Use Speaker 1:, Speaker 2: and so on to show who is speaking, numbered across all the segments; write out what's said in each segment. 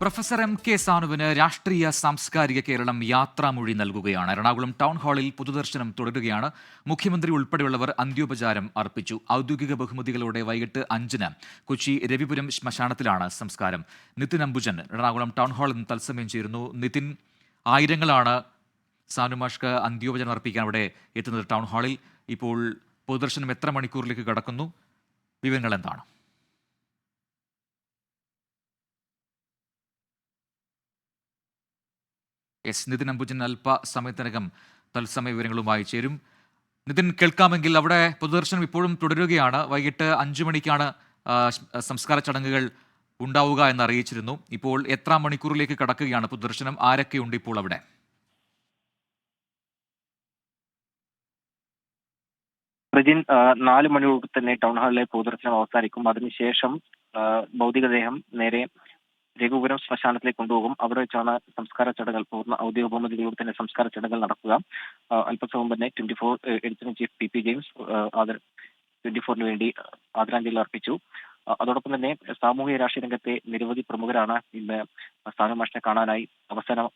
Speaker 1: Professor M K സാനുവിന് രാഷ്ട്രീയ സാംസ്കാരിക കേരളം യാത്രാമൊഴി നൽകുകയാണ്. എറണാകുളം ടൗൺ ഹാളിൽ പൊതുദർശനം തുടരുകയാണ്. മുഖ്യമന്ത്രി ഉൾപ്പെടെയുള്ളവർ അന്ത്യോപചാരം അർപ്പിച്ചു. ഔദ്യോഗിക ബഹുമതികളോടെ വൈകിട്ട് 5-ന് കൊച്ചി രവിപുരം ശ്മശാനത്തിലാണ് സംസ്കാരം. നിതിൻ അംബുജൻ എറണാകുളം ടൗൺ ഹാളിൽ നിന്ന് തത്സമയം ചേരുന്നു. നിതിൻ, ആയിരങ്ങളാണ് സാനുമാഷ്ക്ക് അന്ത്യോപചാരം അർപ്പിക്കാൻ അവിടെ എത്തുന്നത് ടൗൺ ഹാളിൽ. ഇപ്പോൾ പൊതുദർശനം എത്ര മണിക്കൂറിലേക്ക് കടക്കുന്നു? വിവരങ്ങൾ എന്താണ്? നിതിൻ അംബുജൻ അല്പസമയത്തിനകം തത്സമയ വിവരങ്ങളുമായി ചേരും. നിതിൻ, കേൾക്കാമെങ്കിൽ? അവിടെ പൊതുദർശനം ഇപ്പോഴും തുടരുകയാണ്. വൈകിട്ട് 5 മണിക്കാണ് സംസ്കാര ചടങ്ങുകൾ ഉണ്ടാവുക എന്ന് അറിയിച്ചിരുന്നു. ഇപ്പോൾ എത്ര മണിക്കൂറിലേക്ക് കടക്കുകയാണ് പൊതുദർശനം? ആരൊക്കെയുണ്ട് ഇപ്പോൾ അവിടെ?
Speaker 2: പ്രജിൻ, 4 മണിയോട് തന്നെ ടൗൺ ഹാളിലെ പൊതുദർശനം അവസാനിക്കും. അതിനുശേഷം ഭൗതികദേഹം നേരെ രഘുപുരം ശ്മശാനത്തിലേക്ക് കൊണ്ടുപോകും. അവിടെ വെച്ചാണ് സംസ്കാര ചടങ്ങുകൾ, പൂർണ്ണ ഔദ്യോഗിക ബഹുമതികളോട് തന്നെ സംസ്കാര ചടങ്ങുകൾ നടക്കുക. അല്പസമയം തന്നെ 24 എഡിറ്റർ ചീഫ് പി ജെയിംസ് 24-ന് വേണ്ടി ആദരാഞ്ജലി അർപ്പിച്ചു. അതോടൊപ്പം തന്നെ സാമൂഹിക രാഷ്ട്രീയ രംഗത്തെ നിരവധി പ്രമുഖരാണ് ഇന്ന് സാനുമാഷിനെ കാണാനായി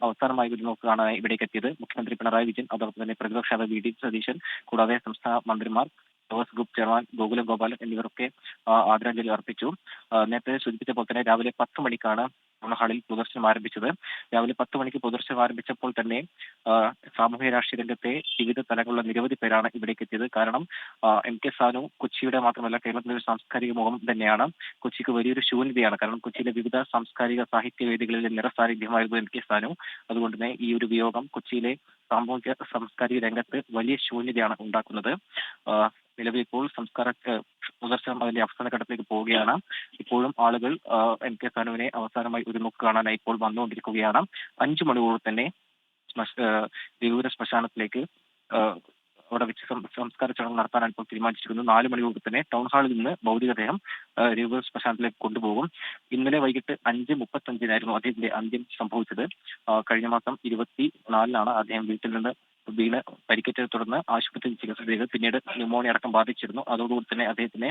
Speaker 2: അവസാനമായി ഒരു നോക്ക് കാണാനായി ഇവിടേക്ക് എത്തിയത്. മുഖ്യമന്ത്രി പിണറായി വിജയൻ, അതോടൊപ്പം തന്നെ പ്രതിപക്ഷ നേതാവ് വി ഡി സതീശൻ, കൂടാതെ സംസ്ഥാന മന്ത്രിമാർ ജോസ് ഗ്രൂപ്പ് ചെയർമാൻ ഗോകുലം ഗോപാലൻ എന്നിവരൊക്കെ ആദരാഞ്ജലി അർപ്പിച്ചു. നേരത്തെ സൂചിപ്പിച്ച പോലെ തന്നെ രാവിലെ 10 മണിക്കാണ് ടൗൺ ഹാളിൽ പൊതുദർശനം ആരംഭിച്ചത്. രാവിലെ 10 മണിക്ക് പൊതുദർശനം ആരംഭിച്ചപ്പോൾ തന്നെ സാമൂഹ്യ രാഷ്ട്രീയ രംഗത്തെ വിവിധ തലങ്ങളുള്ള നിരവധി പേരാണ് ഇവിടേക്ക് എത്തിയത്. കാരണം എം കെ സാനു കൊച്ചിയുടെ മാത്രമല്ല കേരളത്തിലെ ഒരു സാംസ്കാരിക മുഖം തന്നെയാണ്. കൊച്ചിക്ക് വലിയൊരു ശൂന്യതയാണ്. കാരണം കൊച്ചിയിലെ വിവിധ സാംസ്കാരിക സാഹിത്യ വേദികളിലെ നിറസാന്നിധ്യമായിരുന്നു എം കെ സാനു. അതുകൊണ്ട് തന്നെ ഈ ഒരു വിയോഗം കൊച്ചിയിലെ സാമൂഹിക സാംസ്കാരിക രംഗത്ത് വലിയ ശൂന്യതയാണ് ഉണ്ടാക്കുന്നത്. നിലവിൽ ഇപ്പോൾ പൊതുദർശനം അതിന്റെ അവസാന ഘട്ടത്തിലേക്ക് പോവുകയാണ്. ഇപ്പോഴും ആളുകൾ എം കെ സാനുവിനെ അവസാനമായി ഒരു നോക്ക് കാണാനായി ഇപ്പോൾ വന്നുകൊണ്ടിരിക്കുകയാണ്. 5 മണിയോട് തന്നെ രഘുപുരം ശ്മശാനത്തിലേക്ക് അവിടെ വെച്ച് സംസ്കാര ചടങ്ങ് നടത്താനാണ് ഇപ്പോൾ തീരുമാനിച്ചിരിക്കുന്നത്. 4 മണിയോട് തന്നെ ടൗൺ ഹാളിൽ നിന്ന് ഭൗതികദേഹം രഘുപുരം ശ്മശാനത്തിലേക്ക് കൊണ്ടുപോകും. ഇന്നലെ വൈകിട്ട് 5:35-നായിരുന്നു അദ്ദേഹത്തിന്റെ അന്ത്യം സംഭവിച്ചത്. കഴിഞ്ഞ മാസം 24-നാണ് അദ്ദേഹം വീട്ടിൽ നിന്ന് വീണ് പരിക്കേറ്റതിനെ തുടർന്ന് ആശുപത്രിയിൽ ചികിത്സ ചെയ്ത് പിന്നീട് ന്യൂമോണിയ അടക്കം ബാധിച്ചിരുന്നു. അതോടുകൂടി തന്നെ അദ്ദേഹത്തിന്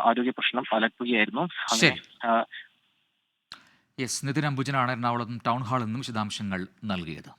Speaker 2: ആരോഗ്യ പ്രശ്നം അലട്ടുകയായിരുന്നു. അങ്ങനെ
Speaker 1: നിതിൻ അംബുജനാണ് എറണാകുളം ടൗൺ ഹാളിൽ നിന്നും വിശദാംശങ്ങൾ നൽകിയത്.